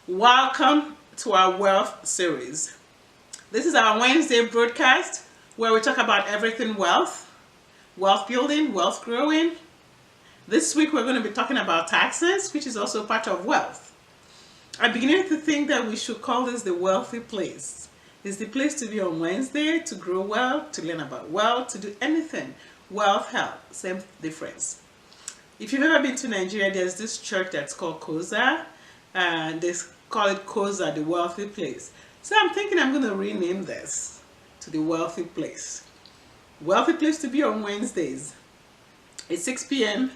Welcome to our wealth series. This is our Wednesday broadcast where we talk about everything wealth, wealth building, wealth growing. This week we're going to be talking about taxes, which is also part of wealth. I'm beginning to think that we should call this the wealthy place. It's the place to be on Wednesday, to grow wealth, to learn about wealth, to do anything. Wealth, health, same difference. If you've ever been to Nigeria, there's this church that's called Koza, and they call it Koza, the wealthy place. So I'm thinking I'm going to rename this to the wealthy place. Wealthy place to be on Wednesdays. It's 6 p.m.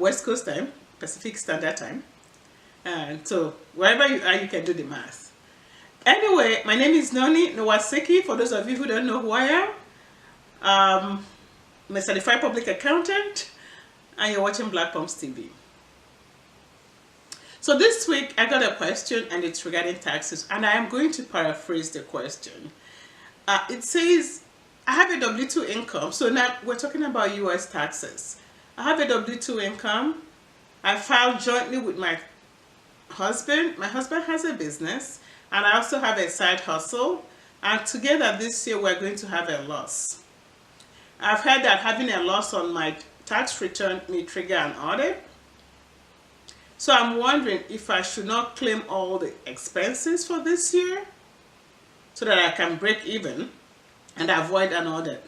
West Coast time, Pacific Standard Time. And so wherever you are, you can do the math. Anyway, my name is Noni Nowaseki. For those of you who don't know who I am, I'm a certified public accountant, and you're watching Black Pumps TV. So this week I got a question, and it's regarding taxes, and I am going to paraphrase the question. It says, I have a W-2 income. So now we're talking about US taxes. I have a W-2 income. I filed jointly with my husband. My husband has a business, and I also have a side hustle, and together this year we're going to have a loss. I've heard that having a loss on my tax return may trigger an audit. So I'm wondering if I should not claim all the expenses for this year so that I can break even and avoid an audit.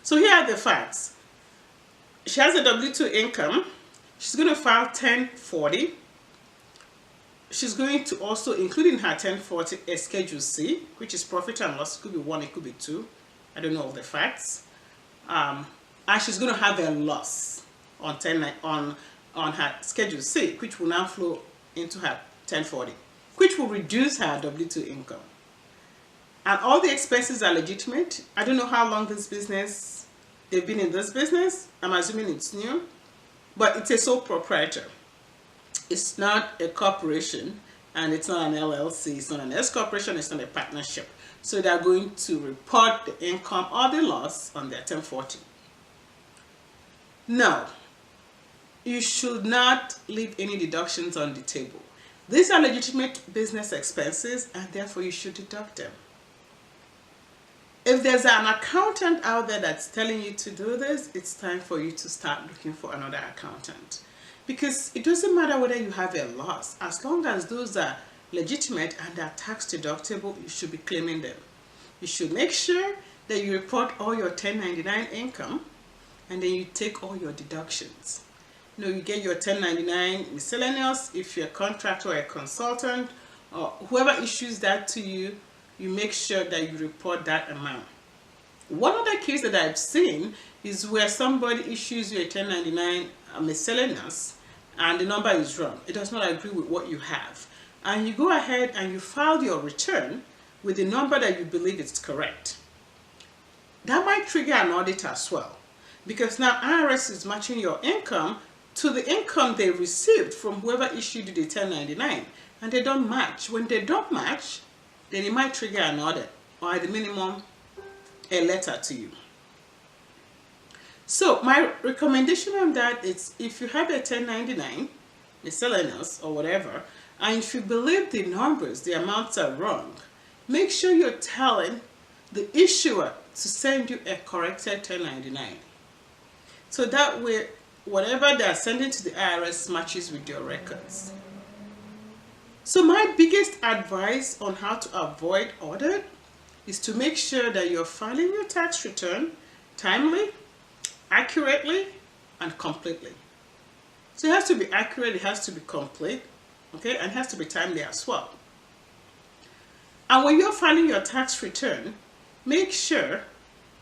So here are the facts. She has a W-2 income. She's going to file 1040. She's going to also include in her 1040 a Schedule C, which is profit and loss. It could be 1, it could be 2. I don't know all the facts. And she's going to have a loss on her Schedule C, which will now flow into her 1040, which will reduce her W-2 income. And all the expenses are legitimate. I don't know how long they've been in this business. I'm assuming it's new, but it's a sole proprietor. It's not a corporation, and it's not an LLC, it's not an S corporation, it's not a partnership. So they're going to report the income or the loss on their 1040. Now, you should not leave any deductions on the table. These are legitimate business expenses, and therefore you should deduct them. If there's an accountant out there that's telling you to do this, it's time for you to start looking for another accountant. Because it doesn't matter whether you have a loss, as long as those are legitimate and are tax deductible, you should be claiming them. You should make sure that you report all your 1099 income, and then you take all your deductions. You get your 1099 miscellaneous. If you're a contractor or a consultant, or whoever issues that to you, you make sure that you report that amount. One other case that I've seen is where somebody issues you a 1099 miscellaneous, and the number is wrong. It does not agree with what you have. And you go ahead and you file your return with the number that you believe is correct. That might trigger an audit as well, because now IRS is matching your income to the income they received from whoever issued you the 1099, and they don't match. When they don't match, then it might trigger an audit, or at the minimum, a letter to you. So my recommendation on that is, if you have a 1099 miscellaneous or whatever, and if you believe the numbers, the amounts are wrong, make sure you're telling the issuer to send you a corrected 1099. So that way, whatever they are sending to the IRS matches with your records. So my biggest advice on how to avoid audit is to make sure that you're filing your tax return timely, accurately, and completely. So it has to be accurate, it has to be complete, okay, and it has to be timely as well. And when you're filing your tax return, make sure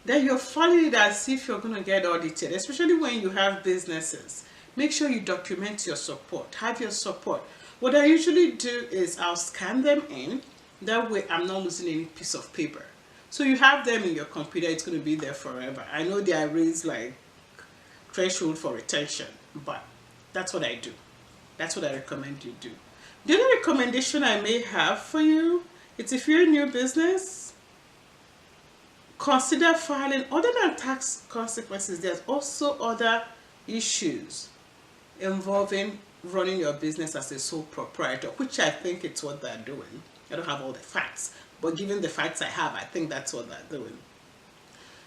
that you're filing it as if you're going to get audited, especially when you have businesses. Make sure you document your support, have your support. What I usually do is I'll scan them in, that way I'm not losing any piece of paper. So you have them in your computer, it's going to be there forever. I know they are raised like threshold for retention, but that's what I do. That's what I recommend you do. The other recommendation I may have for you is, if you're a new business, consider filing, other than tax consequences, there's also other issues involving running your business as a sole proprietor, which I think it's what they're doing. I don't have all the facts, but given the facts I have, I think that's what they're doing.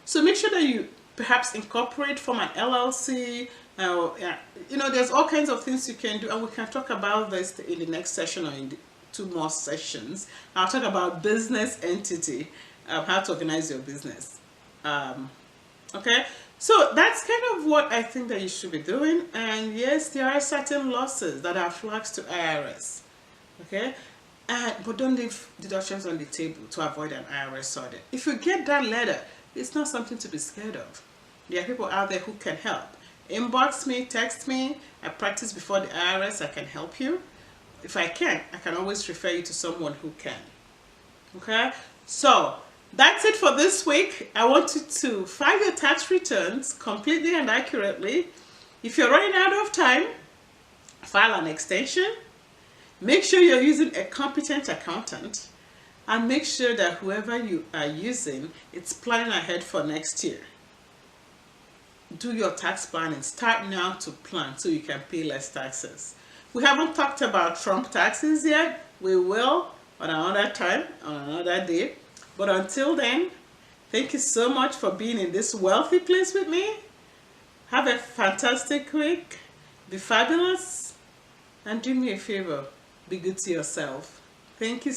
So make sure that you perhaps incorporate from an LLC. There's all kinds of things you can do, and we can talk about this in the next session or in the 2 more sessions. I'll talk about business entity, how to organize your business. Okay, so that's kind of what I think that you should be doing. And yes, there are certain losses that are flags to IRS. Okay, but don't leave deductions on the table to avoid an IRS audit. If you get that letter, it's not something to be scared of. There are people out there who can help. Inbox me, text me. I practice before the IRS. I can help you. If I can't, I can always refer you to someone who can. Okay, so that's it for this week. I want you to file your tax returns completely and accurately. If you're running out of time, file an extension. Make sure you're using a competent accountant, and make sure that whoever you are using, it's planning ahead for next year. Do your tax planning. Start now to plan so you can pay less taxes. We haven't talked about Trump taxes yet. We will on another time, on another day. But until then, thank you so much for being in this wealthy place with me. Have a fantastic week. Be fabulous. And do me a favor. Be good to yourself. Thank you so much.